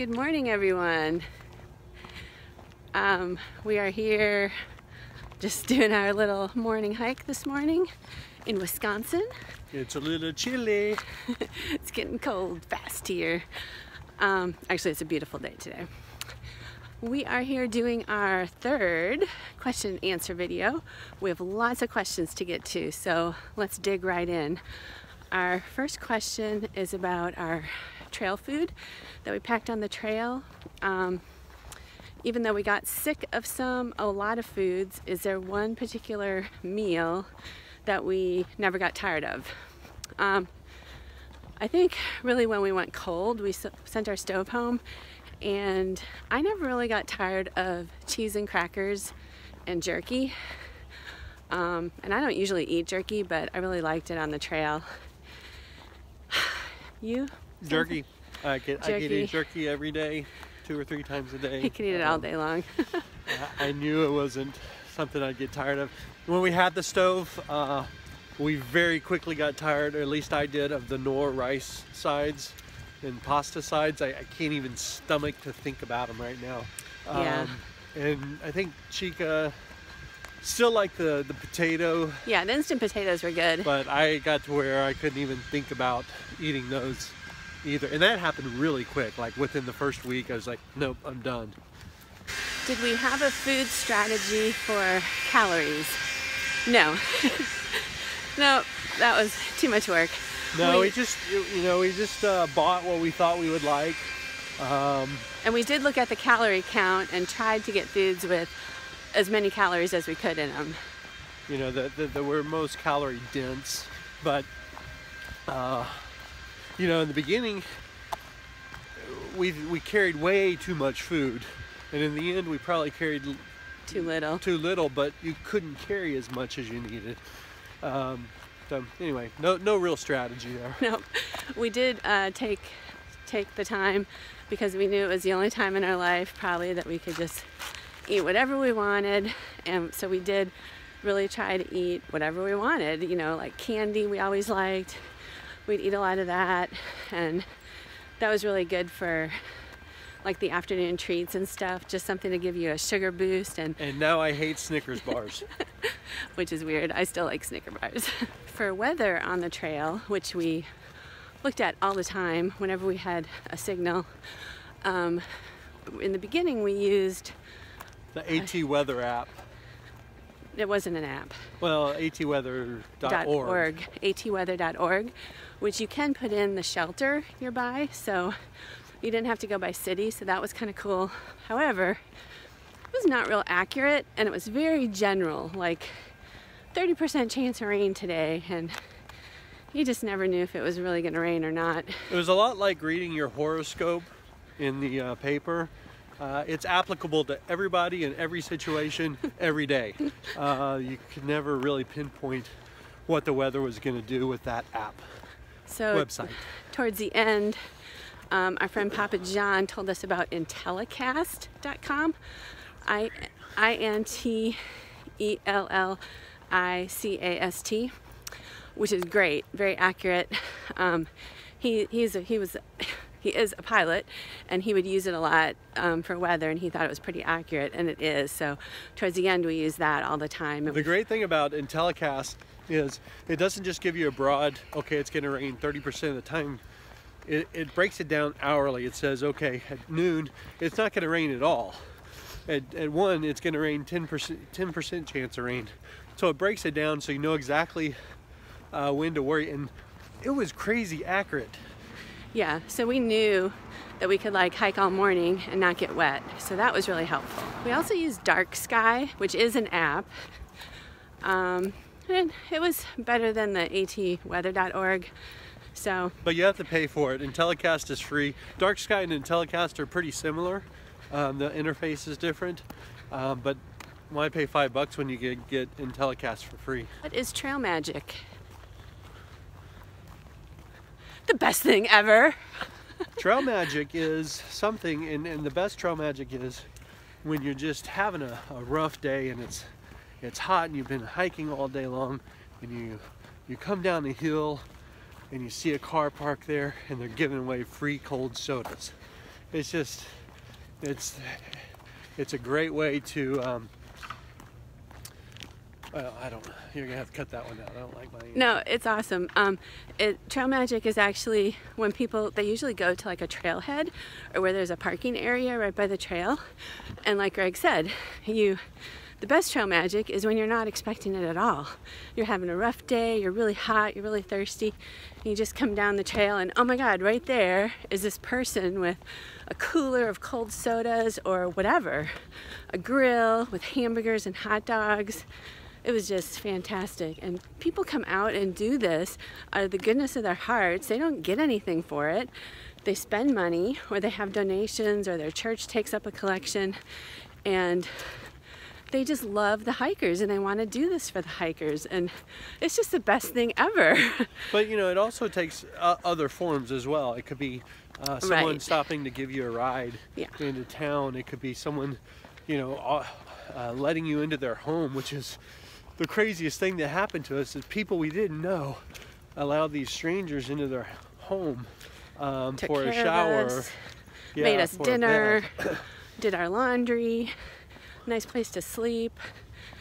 Good morning, everyone. We are here just doing our little morning hike this morning in Wisconsin. It's a little chilly. It's getting cold fast here. Actually, it's a beautiful day today. We are here doing our third question and answer video. We have lots of questions to get to, so let's dig right in. Our first question is about our trail food that we packed on the trail. Even though we got sick of a lot of foods, is there one particular meal that we never got tired of? I think really when we went cold, we sent our stove home, and I never really got tired of cheese and crackers and jerky. And I don't usually eat jerky, but I really liked it on the trail. You? Jerky. I could eat jerky every day, 2 or 3 times a day. I could eat it all day long. I knew it wasn't something I'd get tired of. When we had the stove, we very quickly got tired, or at least I did, of the Knorr rice sides and pasta sides. I can't even stomach to think about them right now. Yeah. And I think Chica still liked the potato. Yeah, the instant potatoes were good. But I got to where I couldn't even think about eating those either. And that happened really quick. Like within the first week, I was like, nope, I'm done. Did we have a food strategy for calories? No. No, that was too much work. No, we just bought what we thought we would like. And we did look at the calorie count and tried to get foods with as many calories as we could in them. You know, that were most calorie dense. But, you know, in the beginning, we carried way too much food. And in the end, we probably carried too little, but you couldn't carry as much as you needed. So anyway, no real strategy there. No, we did take the time, because we knew it was the only time in our life probably that we could just eat whatever we wanted. And so we did really try to eat whatever we wanted, you know, like candy we always liked. We'd eat a lot of that, and that was really good for like the afternoon treats and stuff, just something to give you a sugar boost. And now I hate Snickers bars. Which is weird. I still like Snicker bars. For weather on the trail, which we looked at all the time whenever we had a signal, in the beginning we used the AT Weather app. It wasn't an app. Well, atweather.org. atweather.org, which you can put in the shelter you're by, so you didn't have to go by city, so that was kind of cool. However, it was not real accurate, and it was very general, like 30% chance of rain today, and you just never knew if it was really going to rain or not. It was a lot like reading your horoscope in the paper. It's applicable to everybody in every situation every day. You could never really pinpoint what the weather was going to do with that app website. Towards the end, our friend Papa John told us about Intellicast.com. INTELLICAST, which is great, very accurate. He is a pilot, and he would use it a lot for weather, and he thought it was pretty accurate, and it is. So towards the end, we use that all the time. The great thing about Intellicast is it doesn't just give you a broad, okay, it's going to rain 30% of the time. It breaks it down hourly. It says, okay, at noon, it's not going to rain at all. At 1, it's going to rain 10% chance of rain. So it breaks it down so you know exactly when to worry. And it was crazy accurate. Yeah, so we knew that we could like hike all morning and not get wet. So that was really helpful. We also used Dark Sky, which is an app. And it was better than the atweather.org. So, but you have to pay for it. Intellicast is free. Dark Sky and Intellicast are pretty similar. The interface is different, but why pay $5 when you get Intellicast for free? What is trail magic? The best thing ever. Trail magic is something, and the best trail magic is when you're just having a rough day and it's hot and you've been hiking all day long, and you come down the hill and you see a car parked there and they're giving away free cold sodas. it's just, it's a great way to, well, I don't know. You're gonna have to cut that one out. I don't like my answer. No, it's awesome. Trail magic is actually when people, they usually go to like a trailhead or where there's a parking area right by the trail. And like Greg said, the best trail magic is when you're not expecting it at all. You're having a rough day, you're really hot, you're really thirsty, and you just come down the trail and oh my God, right there is this person with a cooler of cold sodas or whatever, a grill with hamburgers and hot dogs. It was just fantastic. And people come out and do this out of the goodness of their hearts. They don't get anything for it. They spend money, or they have donations, or their church takes up a collection, and they just love the hikers and they want to do this for the hikers, and it's just the best thing ever. But you know, it also takes other forms as well. It could be someone Right. stopping to give you a ride into town. It could be someone, you know, letting you into their home, which is the craziest thing that happened to us. Is people we didn't know allowed these strangers into their home for a shower, made us for a dinner, bed. did our laundry, nice place to sleep.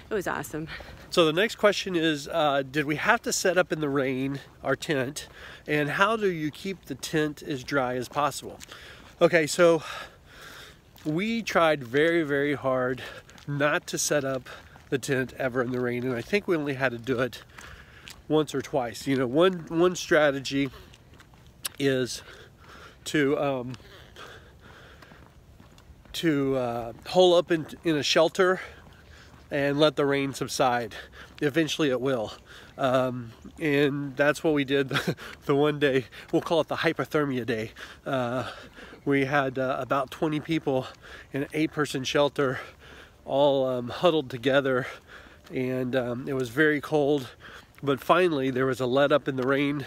It was awesome. So the next question is, did we have to set up in the rain our tent, and how do you keep the tent as dry as possible? Okay, so we tried very, very hard not to set up the tent ever in the rain, and I think we only had to do it once or twice. You know, one strategy is to hole up in a shelter and let the rain subside. Eventually it will. And that's what we did the one day. We'll call it the hypothermia day. We had about 20 people in an 8-person shelter, all huddled together, and it was very cold. But finally there was a let up in the rain,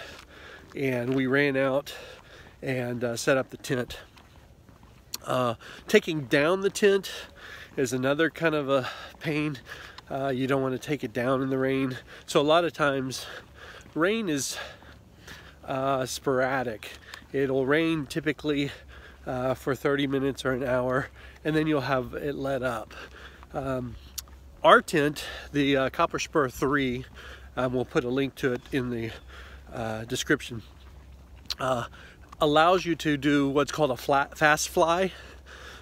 and we ran out and set up the tent. Taking down the tent is another kind of a pain. You don't want to take it down in the rain. So a lot of times rain is sporadic. It'll rain typically for 30 minutes or an hour, and then you'll have it let up. Our tent, the Copper Spur 3, we'll put a link to it in the description, allows you to do what's called a fast fly.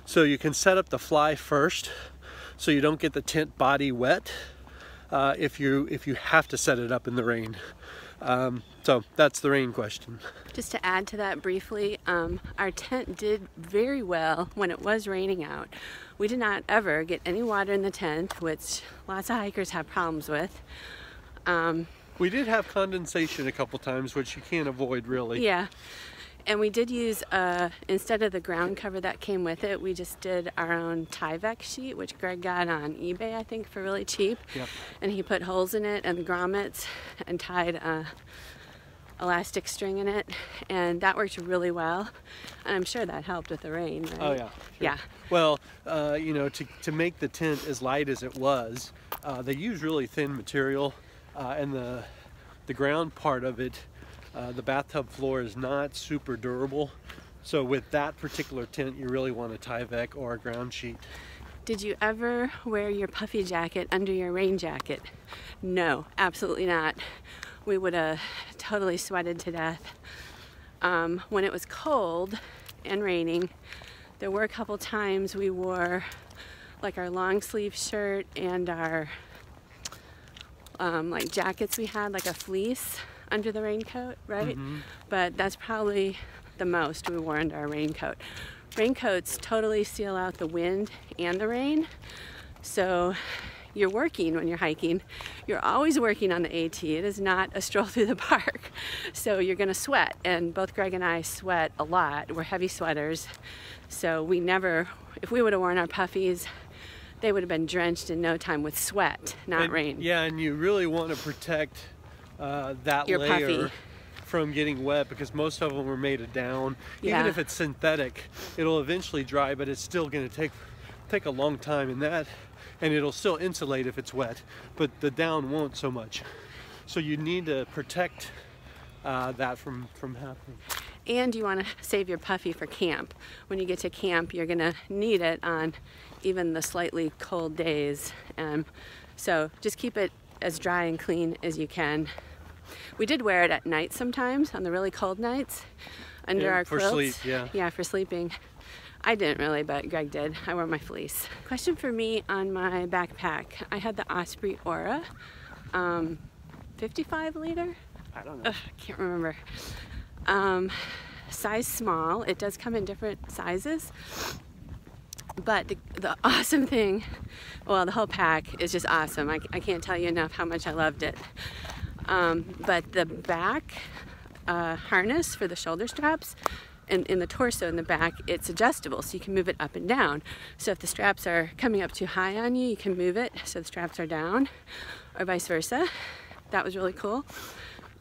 So you can set up the fly first, so you don't get the tent body wet if you have to set it up in the rain. So that's the rain question. Just to add to that briefly, our tent did very well when it was raining out. We did not ever get any water in the tent, which lots of hikers have problems with. We did have condensation a couple times, which you can't avoid really. Yeah, and we did use, instead of the ground cover that came with it, we just did our own Tyvek sheet, which Greg got on eBay, I think, for really cheap. Yep. And he put holes in it and grommets and tied elastic string in it, and that worked really well. And I'm sure that helped with the rain, right? Oh yeah. Sure. Yeah. Well, you know, to make the tent as light as it was, they used really thin material, and the ground part of it, the bathtub floor is not super durable. So with that particular tent, you really want a Tyvek or a ground sheet. Did you ever wear your puffy jacket under your rain jacket? No, absolutely not. We would have totally sweated to death. When it was cold and raining, there were a couple times we wore like our long sleeve shirt and our like jackets we had, like a fleece under the raincoat, right? Mm-hmm. But that's probably the most we wore under our raincoat. Raincoats totally seal out the wind and the rain, so you're working when you're hiking. You're always working on the AT. It is not a stroll through the park. So you're gonna sweat, and both Greg and I sweat a lot. We're heavy sweaters, so we never, if we would have worn our puffies, they would have been drenched in no time with sweat, not rain. Yeah, and you really want to protect that Your layer puffy from getting wet, because most of them are made of down. Yeah. Even if it's synthetic, it'll eventually dry, but it's still going to take a long time in that, and it'll still insulate if it's wet, but the down won't so much. So you need to protect that from happening. And you want to save your Puffy for camp. When you get to camp, you're gonna need it on even the slightly cold days. So just keep it as dry and clean as you can. We did wear it at night sometimes, on the really cold nights, under our quilts. For sleep, yeah. Yeah, for sleeping. I didn't really, but Greg did. I wore my fleece. Question for me on my backpack. I had the Osprey Aura, 55 liter? I don't know. I can't remember. Size small. It does come in different sizes. But the awesome thing, well, the whole pack is just awesome. I can't tell you enough how much I loved it. But the back harness for the shoulder straps, and in the torso in the back, it's adjustable, so you can move it up and down. So if the straps are coming up too high on you, you can move it so the straps are down, or vice versa. That was really cool.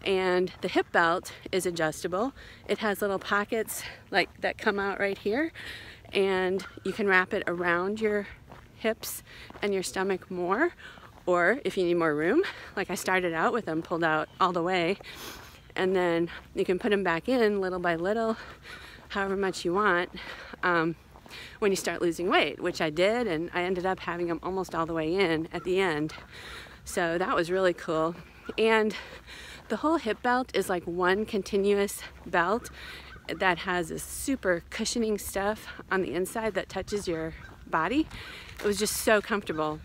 And the hip belt is adjustable. It has little pockets like that come out right here, and you can wrap it around your hips and your stomach more, or if you need more room, like I started out with them pulled out all the way, and then you can put them back in little by little, however much you want, when you start losing weight, which I did, and I ended up having them almost all the way in at the end. So that was really cool. And the whole hip belt is like one continuous belt that has this super cushioning stuff on the inside that touches your body. It was just so comfortable.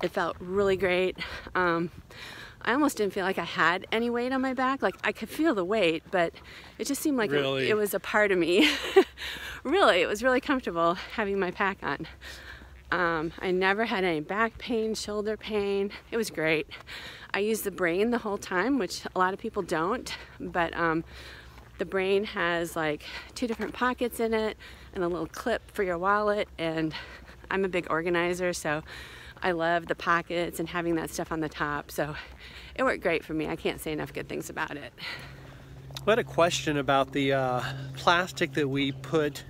It felt really great. I almost didn't feel like I had any weight on my back. Like I could feel the weight, but it just seemed like really? it was a part of me. Really, it was really comfortable having my pack on. I never had any back pain, shoulder pain. It was great. I used the brain the whole time, which a lot of people don't, but the brain has like 2 different pockets in it and a little clip for your wallet, and I'm a big organizer, so I love the pockets and having that stuff on the top, so it worked great for me. I can't say enough good things about it. I had a question about the plastic that we put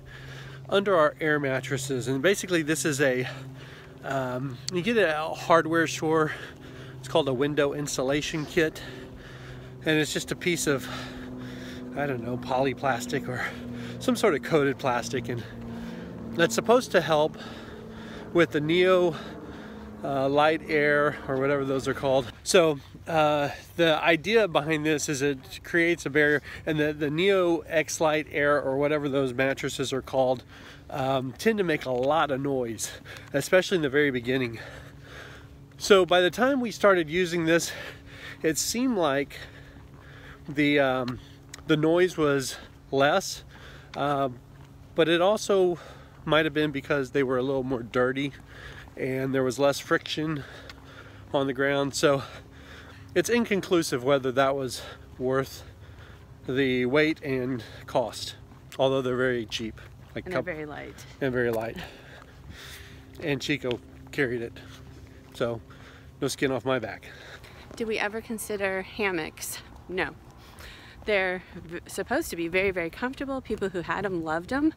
under our air mattresses, and basically this is a you get it at a hardware store. It's called a window insulation kit, and it's just a piece of, I don't know, polyplastic or some sort of coated plastic, and that's supposed to help with the Neo light air, or whatever those are called. So the idea behind this is it creates a barrier, and the Neo X Light Air, or whatever those mattresses are called, tend to make a lot of noise, especially in the very beginning. So by the time we started using this, it seemed like the noise was less, but it also might have been because they were a little more dirty and there was less friction on the ground. So it's inconclusive whether that was worth the weight and cost, although they're very cheap. And they're very light. And very light. And Chico carried it, so no skin off my back. Did we ever consider hammocks? No. They're supposed to be very, very comfortable. People who had them loved them,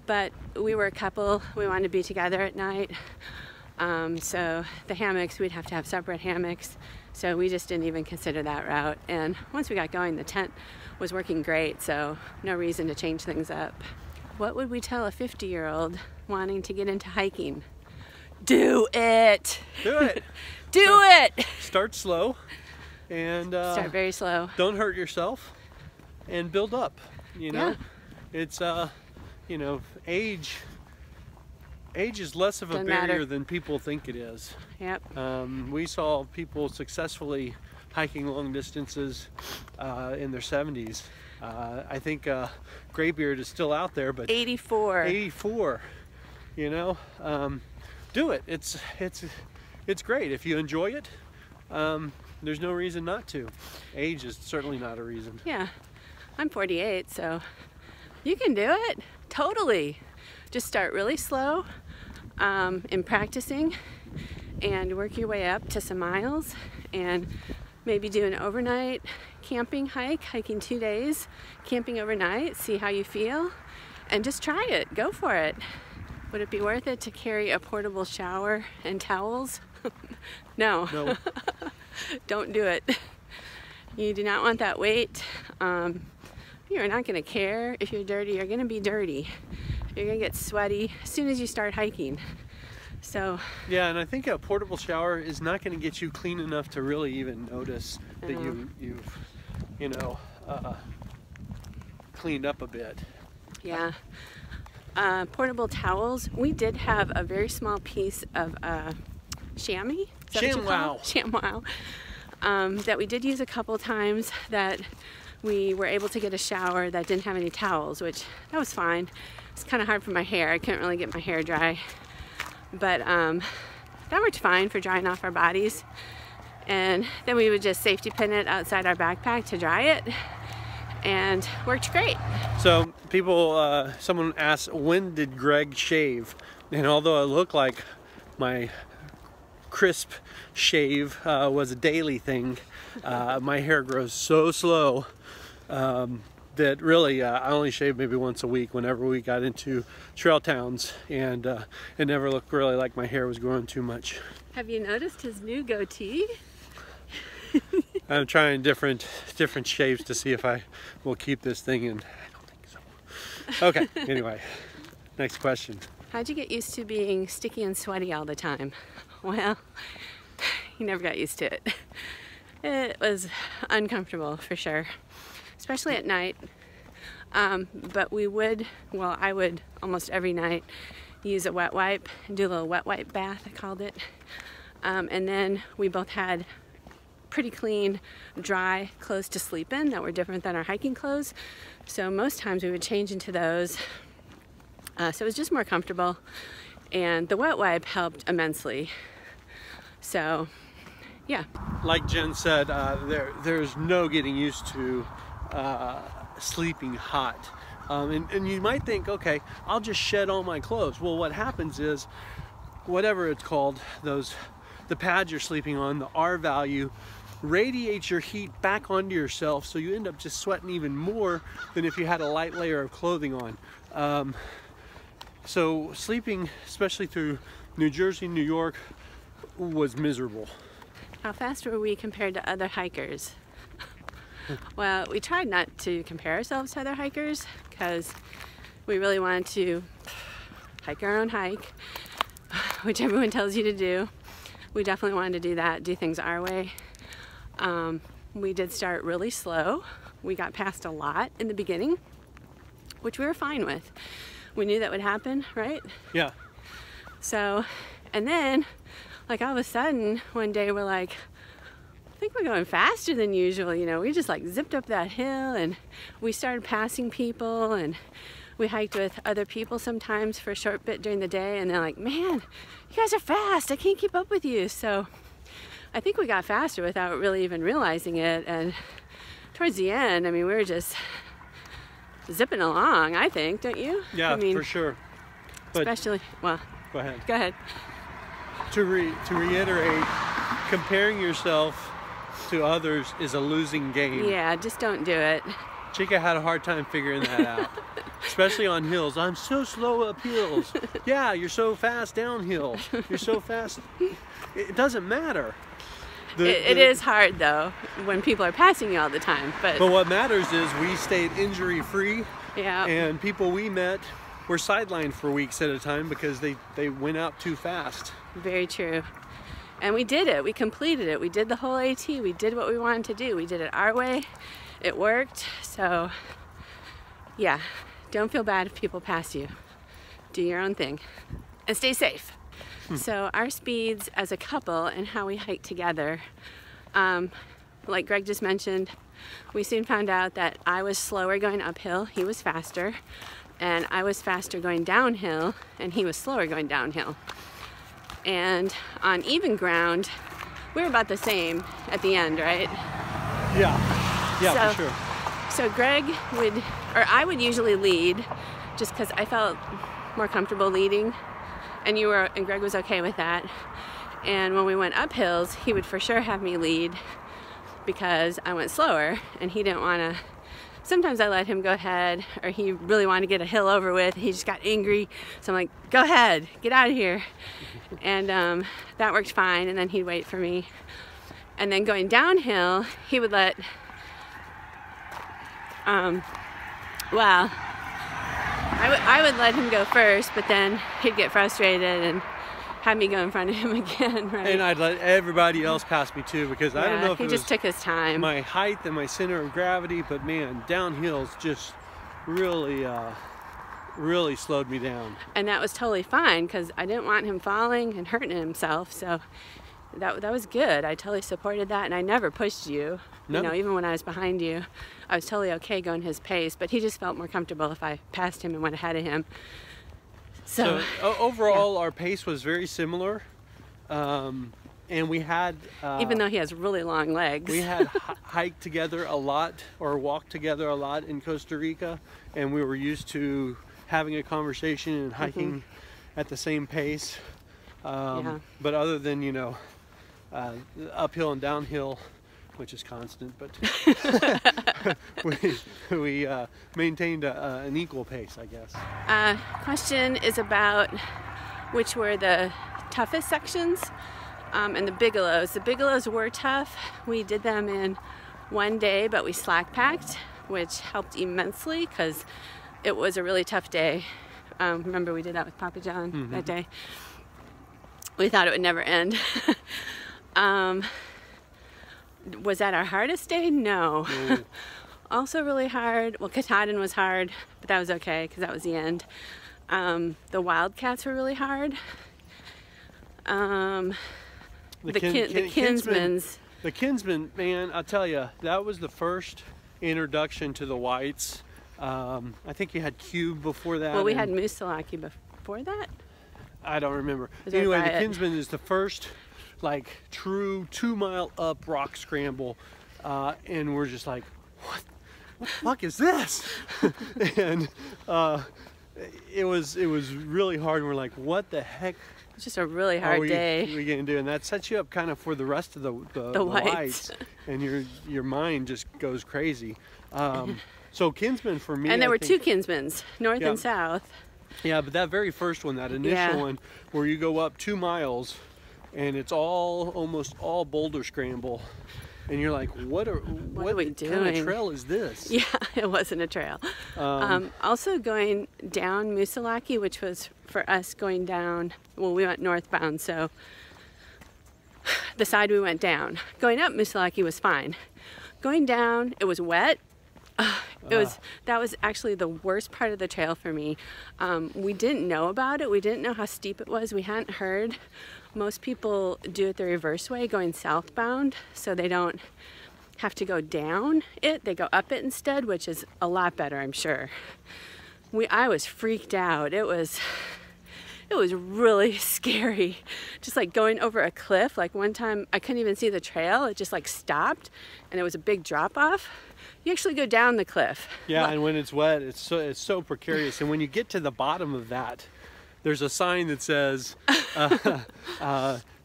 but we were a couple. We wanted to be together at night. So the hammocks, we'd have to have separate hammocks. So we just didn't even consider that route. And once we got going, the tent was working great, so no reason to change things up. What would we tell a 50-year-old wanting to get into hiking? Do it! Do it! Do it! Start slow, and start very slow. Don't hurt yourself, and build up. You know, yeah. It's you know, age is less of a Doesn't barrier matter. than people think it is. Yep. We saw people successfully hiking long distances in their 70s. I think Graybeard is still out there, but 84. 84. You know, do it. It's great if you enjoy it. There's no reason not to. Age is certainly not a reason. Yeah, I'm 48, so you can do it. Totally. Just start really slow in practicing and work your way up to some miles, and maybe do an overnight camping hike, hiking 2 days, camping overnight, see how you feel, and just try it. Go for it. Would it be worth it to carry a portable shower and towels? No. No. Don't do it. You do not want that weight. you're not going to care if you're dirty. You're going to be dirty. You're going to get sweaty as soon as you start hiking. So yeah, and I think a portable shower is not going to get you clean enough to really even notice that you've cleaned up a bit. Yeah. Portable towels. We did have a very small piece of chamois. ShamWow. That we did use a couple times, that we were able to get a shower that didn't have any towels, which that was fine. It's kind of hard for my hair. I couldn't really get my hair dry. But that worked fine for drying off our bodies. And then we would just safety pin it outside our backpack to dry it, and worked great. So people, someone asked, when did Greg shave? And although it looked like my crisp shave was a daily thing, my hair grows so slow that really I only shaved maybe once a week whenever we got into trail towns, and it never looked really like my hair was growing too much. Have you noticed his new goatee? I'm trying different shapes to see if I will keep this thing, and I don't think so. Okay, anyway, next question. How'd you get used to being sticky and sweaty all the time? Well, you never got used to it. It was uncomfortable for sure, especially at night. But I would almost every night use a wet wipe and do a little wet wipe bath, I called it. And then we both had pretty clean, dry clothes to sleep in that were different than our hiking clothes. So most times we would change into those. So it was just more comfortable. And the wet wipe helped immensely. So, yeah. Like Jen said, there's no getting used to sleeping hot. And you might think, okay, I'll just shed all my clothes. Well, what happens is, whatever it's called, the pads you're sleeping on, the R value, radiates your heat back onto yourself, so you end up just sweating even more than if you had a light layer of clothing on. So sleeping, especially through New Jersey, New York, was miserable. How fast were we compared to other hikers? Well, we tried not to compare ourselves to other hikers because we really wanted to hike our own hike, which everyone tells you to do. We definitely wanted to do that, do things our way. We did start really slow. We got past a lot in the beginning, which we were fine with. We knew that would happen, right? Yeah. So, and then, like all of a sudden, one day we're like, I think we're going faster than usual, you know. We just like zipped up that hill, and we started passing people, and we hiked with other people sometimes for a short bit during the day, and they're like, man, you guys are fast, I can't keep up with you. So I think we got faster without really even realizing it, and towards the end, I mean, we were just zipping along, I think, don't you? Yeah, I mean, for sure. But especially, well, go ahead. Go ahead. To reiterate, comparing yourself to others is a losing game. Yeah, just don't do it. Chica had a hard time figuring that out, especially on hills. I'm so slow up hills. Yeah, you're so fast downhill. You're so fast. It doesn't matter. It is hard though when people are passing you all the time. But what matters is we stayed injury free. Yeah. And people we met were sidelined for weeks at a time because they went out too fast. Very true. And we did it. We completed it. We did the whole AT. We did what we wanted to do. We did it our way. It worked. So yeah, don't feel bad if people pass you. Do your own thing and stay safe. So our speeds as a couple and how we hike together, like Greg just mentioned, we soon found out that I was slower going uphill, he was faster, and I was faster going downhill, and he was slower going downhill. And on even ground, we were about the same at the end, right? Yeah, for sure. So Greg I would usually lead, just because I felt more comfortable leading. And Greg was okay with that. And when we went up hills, he would for sure have me lead because I went slower and he didn't want to. Sometimes I let him go ahead, or he really wanted to get a hill over with. He just got angry. So I'm like, go ahead, get out of here. And that worked fine. And then he'd wait for me. And then going downhill, he would let Well, I would let him go first, but then he'd get frustrated and have me go in front of him again, right? And I'd let everybody else pass me too, because I don't know if he just took his time. My height and my center of gravity, but man, downhill's just really, really slowed me down. And that was totally fine, because I didn't want him falling and hurting himself, so that was good. I totally supported that, and I never pushed you. No. You know, even when I was behind you, I was totally okay going his pace, but he just felt more comfortable if I passed him and went ahead of him. So overall, our pace was very similar, and we had even though he has really long legs, we had hiked together a lot, or walked together a lot in Costa Rica, and we were used to having a conversation and hiking at the same pace. But other than, you know, uphill and downhill, which is constant, but we maintained an equal pace, I guess. Question is about which were the toughest sections, and the Bigelows. The Bigelows were tough. We did them in one day, but we slack packed, which helped immensely because it was a really tough day. Remember we did that with Papa John that day. We thought it would never end. Was that our hardest day? No. Also really hard. Well, Katahdin was hard, but that was okay because that was the end. The Wildcats were really hard. The Kinsmans. The Kinsman, man, I'll tell you, that was the first introduction to the whites. I think you had Cube before that. Well, we had Musalaki before that. I don't remember. Anyway, the Kinsman is the first, like, true 2 mile up rock scramble, and we're just like, what the fuck is this? And it was really hard, and we're like, what the heck? It's just a really hard day. We gonna do, and that sets you up kind of for the rest of the whites, and your mind just goes crazy. So Kinsman for me, and there were two Kinsmans, north and south. Yeah, but that very first one, that initial one, where you go up 2 miles, and it's almost all boulder scramble, and you're like, what are we doing? What kind of trail is this? Yeah, it wasn't a trail. Also going down Musalaki, which was for us going down, well, we went northbound, so the side we went down. Going up Musalaki was fine. Going down, it was wet. That was actually the worst part of the trail for me. We didn't know about it. We didn't know how steep it was. We hadn't heard. Most people do it the reverse way, going southbound, so they don't have to go down it. They go up it instead, which is a lot better, I'm sure. I was freaked out. It was really scary. Just like going over a cliff. Like one time I couldn't even see the trail. It just like stopped, and it was a big drop off. You actually go down the cliff. Yeah, and when it's wet, it's so precarious. And when you get to the bottom of that, there's a sign that says,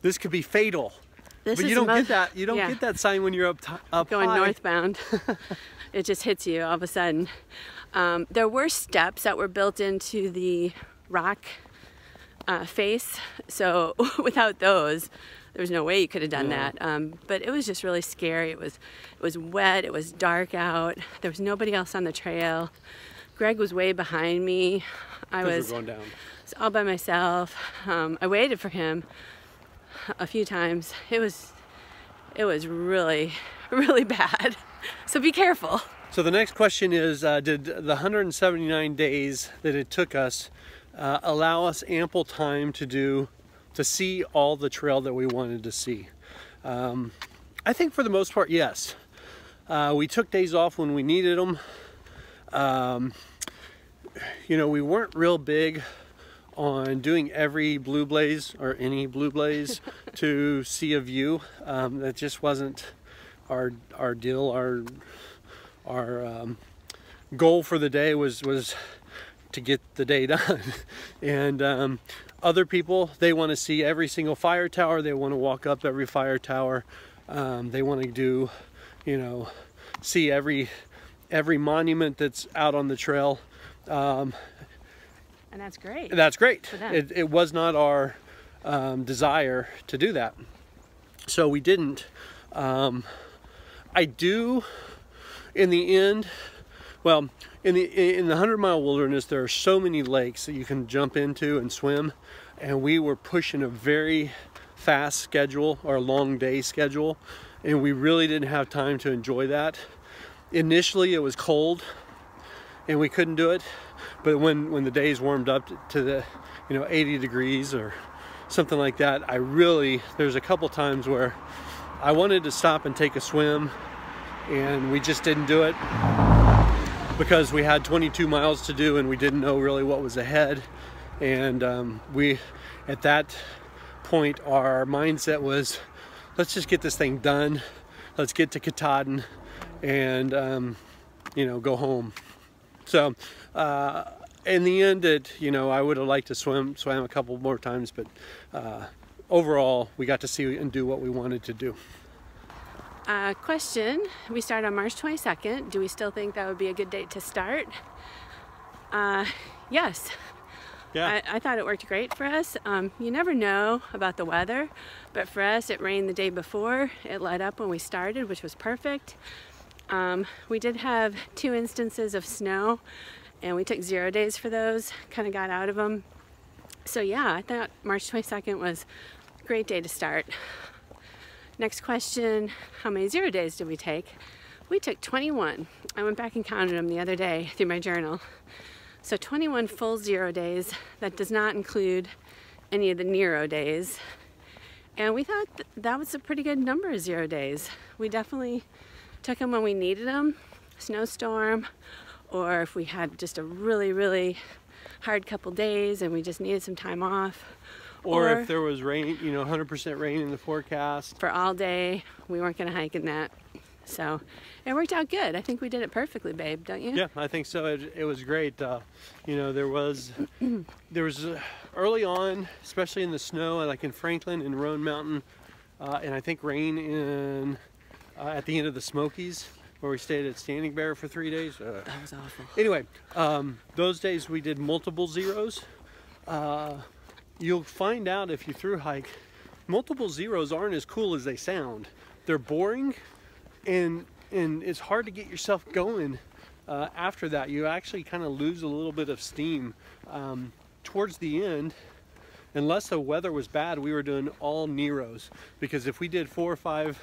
"This could be fatal." But you don't get that. You don't get that sign when you're up going high. Northbound. It just hits you all of a sudden. There were steps that were built into the rock face, so without those, there's no way you could have done that. But it was just really scary. It was wet. It was dark out. There was nobody else on the trail. Greg was way behind me. I was going down. All by myself. I waited for him a few times. It was really, really bad. So be careful. So the next question is, did the 179 days that it took us allow us ample time to see all the trail that we wanted to see? I think for the most part, yes. We took days off when we needed them. You know, we weren't real big on doing every blue blaze or any blue blaze to see a view. That just wasn't our deal. Our goal for the day was to get the day done. And other people, they want to see every single fire tower. They want to walk up every fire tower. They want to do, you know, see every monument that's out on the trail. And that's great. That's great. It was not our desire to do that, so we didn't. I do, in the end, Well, in the 100-mile wilderness, there are so many lakes that you can jump into and swim, and we were pushing a very fast schedule, or a long day schedule, and we really didn't have time to enjoy that. Initially, it was cold, and we couldn't do it, but when the days warmed up to the 80 degrees or something like that, there's a couple times where I wanted to stop and take a swim, and we just didn't do it because we had 22 miles to do and we didn't know really what was ahead. And at that point, our mindset was, let's just get this thing done. Let's get to Katahdin and go home. So in the end, I would have liked to swam a couple more times, but overall, we got to see and do what we wanted to do. Question, we start on March 22nd. Do we still think that would be a good date to start? Yes. Yeah. I thought it worked great for us. You never know about the weather, but for us, it rained the day before. It let up when we started, which was perfect. We did have 2 instances of snow, and we took 0 days for those, kind of got out of them. So yeah, I thought March 22nd was a great day to start. Next question, how many 0 days did we take? We took 21. I went back and counted them the other day through my journal. So 21 full 0 days. That does not include any of the Nero days. And we thought that was a pretty good number of 0 days. We definitely took them when we needed them, snowstorm, or if we had just a really, really hard couple days and we just needed some time off. Or if there was rain, 100% rain in the forecast. For all day, we weren't going to hike in that. So it worked out good. I think we did it perfectly, babe, don't you? Yeah, I think so. It was great. There was early on, especially in the snow, like in Franklin and Roan Mountain, and I think rain at the end of the Smokies, where we stayed at Standing Bear for 3 days. That was awful. Anyway, those days we did multiple zeros. You'll find out if you through hike, multiple zeros aren't as cool as they sound. They're boring, and it's hard to get yourself going after that. You actually kind of lose a little bit of steam. Towards the end, unless the weather was bad, we were doing all Neros, because if we did 4 or 5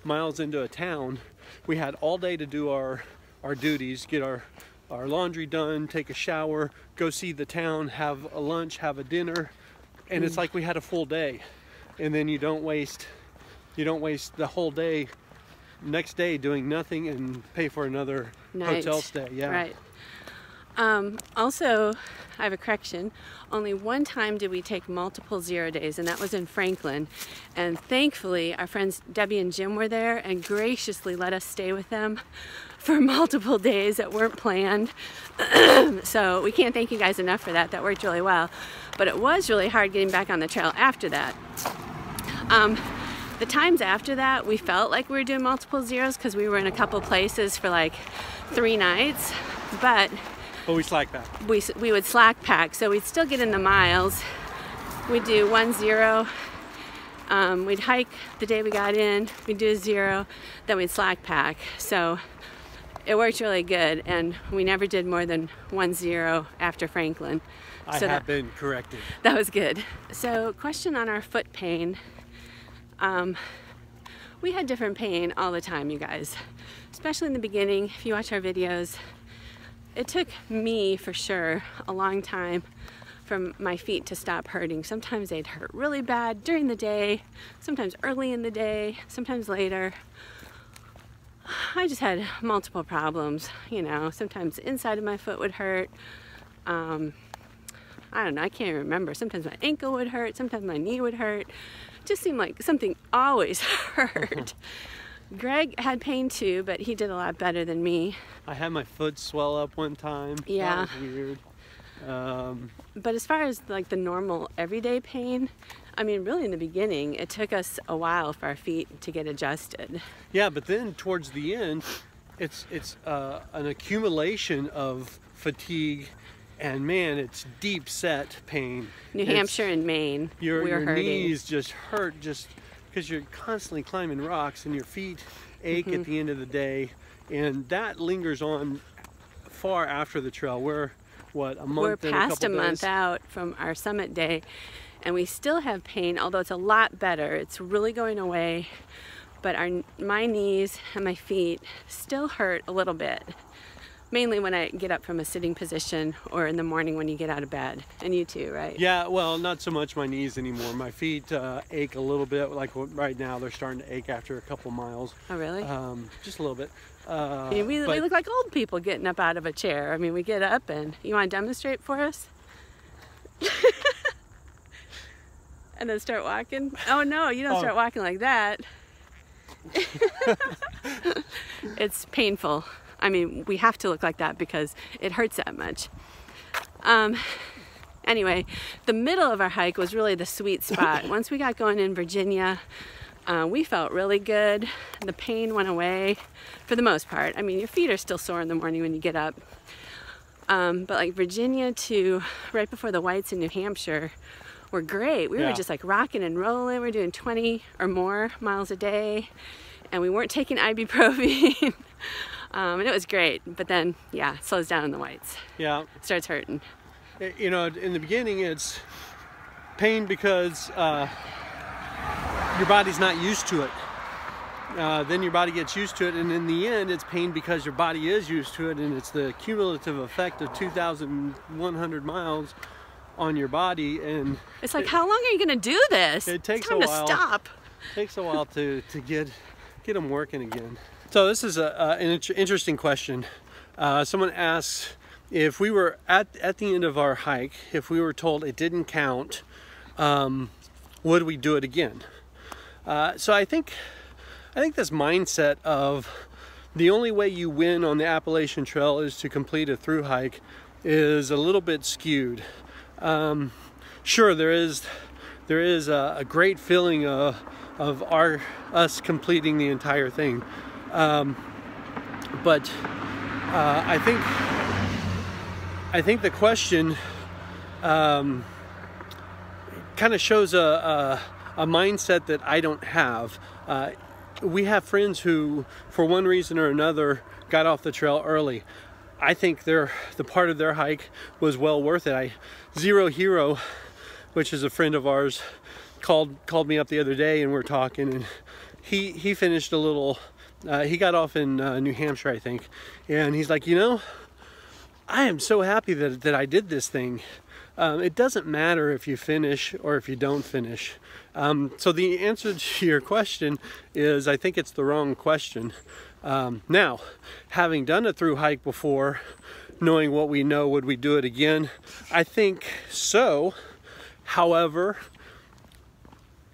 miles into a town, we had all day to do our duties, get our laundry done, take a shower, go see the town, have a lunch, have a dinner, and it's like we had a full day. And then you don't waste the whole day next day doing nothing and pay for another hotel stay. Yeah. Right. Also, I have a correction. Only one time did we take multiple 0 days, and that was in Franklin. And thankfully, our friends Debbie and Jim were there and graciously let us stay with them for multiple days that weren't planned. So we can't thank you guys enough for that. That worked really well. But it was really hard getting back on the trail after that. The times after that, we felt like we were doing multiple zeros because we were in a couple places for like 3 nights. But we slack pack. We would slack pack, so we'd still get in the miles. We'd do 1 0. We'd hike the day we got in. We'd do a 0, then we'd slack pack. So it worked really good, and we never did more than 1 0 after Franklin. I have been corrected. That was good. So, question on our foot pain. We had different pain all the time, you guys. Especially in the beginning, if you watch our videos. It took me, for sure, a long time for my feet to stop hurting. Sometimes they'd hurt really bad during the day, sometimes early in the day, sometimes later. I just had multiple problems, sometimes the inside of my foot would hurt. I don't know, I can't remember. Sometimes my ankle would hurt, sometimes my knee would hurt. It just seemed like something always hurt. Greg had pain too, but he did a lot better than me. I had my foot swell up one time. Yeah. That was weird. But as far as like the normal everyday pain, I mean, really in the beginning, it took us a while for our feet to get adjusted. Yeah, but then towards the end, it's an accumulation of fatigue, and man, it's deep set pain. New Hampshire and Maine, your knees just hurt just because you're constantly climbing rocks, and your feet ache at the end of the day, and that lingers on far after the trail? We're what, a month? We're past a month out from our summit day, and we still have pain, although it's a lot better. It's really going away, but my knees and my feet still hurt a little bit. Mainly when I get up from a sitting position or in the morning when you get out of bed. And you too, right? Yeah, well, not so much my knees anymore. My feet ache a little bit. Like right now, they're starting to ache after a couple miles. Oh, really? Just a little bit. We look like old people getting up out of a chair. I mean, we get up and... You want to demonstrate for us? And then start walking? Oh, no, you don't start walking like that. It's painful. I mean, we have to look like that because it hurts that much. Anyway, the middle of our hike was really the sweet spot. Once we got going in Virginia, we felt really good. The pain went away for the most part. I mean, your feet are still sore in the morning when you get up. But like Virginia to right before the Whites in New Hampshire were great. We were just like rocking and rolling. We were doing 20 or more miles a day, and we weren't taking ibuprofen. And it was great, but then, yeah, it slows down in the Whites. Yeah. It starts hurting. You know, in the beginning, it's pain because your body's not used to it. Then your body gets used to it, and in the end, it's pain because your body is used to it, and it's the cumulative effect of 2,100 miles on your body. And it's like, how long are you going to do this? It takes it's time a while. to stop. It takes a while to get them working again. So this is an interesting question. Someone asks, if we were at the end of our hike, if we were told it didn't count, would we do it again? So I think this mindset of the only way you win on the Appalachian Trail is to complete a through hike is a little bit skewed. Sure, there is a great feeling of us completing the entire thing. But I think the question kind of shows a mindset that I don't have. We have friends who, for one reason or another, got off the trail early. I think the part of their hike was well worth it. Zero Hero, which is a friend of ours, called me up the other day, and we're talking, and he finished a little. He got off in New Hampshire, I think, and he's like, you know, I am so happy that I did this thing. It doesn't matter if you finish or if you don't finish. So the answer to your question is, I think it's the wrong question. Now, having done a through hike before, knowing what we know, would we do it again? I think so. However,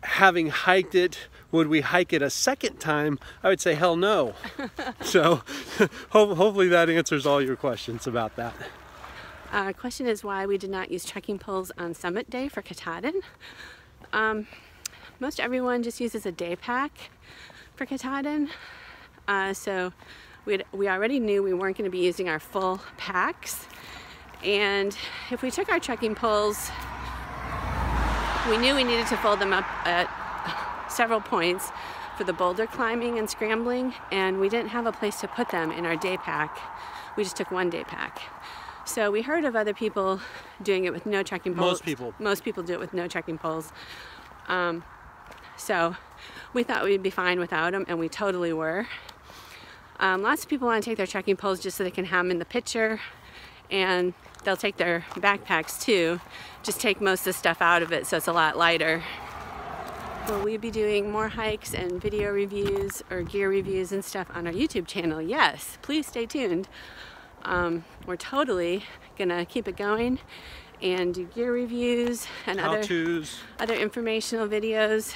having hiked it, would we hike it a second time? I would say hell no. So hopefully that answers all your questions about that. Question is why we did not use trekking poles on summit day for Katahdin. Most everyone just uses a day pack for Katahdin. So we already knew we weren't going to be using our full packs. And if we took our trekking poles, we knew we needed to fold them up at several points for the boulder climbing and scrambling, and we didn't have a place to put them in our day pack. We just took one day pack. So we heard of other people doing it with no trekking poles. Most people do it with no trekking poles. So we thought we'd be fine without them, and we totally were. Lots of people want to take their trekking poles just so they can have them in the picture, and they'll take their backpacks too. Just take most of the stuff out of it so it's a lot lighter. Will we be doing more hikes and video reviews or gear reviews and stuff on our YouTube channel? Yes, please stay tuned. We're totally gonna keep it going and do gear reviews and other informational videos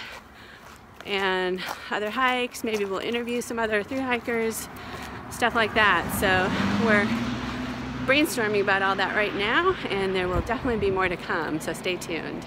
and other hikes. Maybe we'll interview some other thru hikers, stuff like that. So we're brainstorming about all that right now, and there will definitely be more to come, so stay tuned.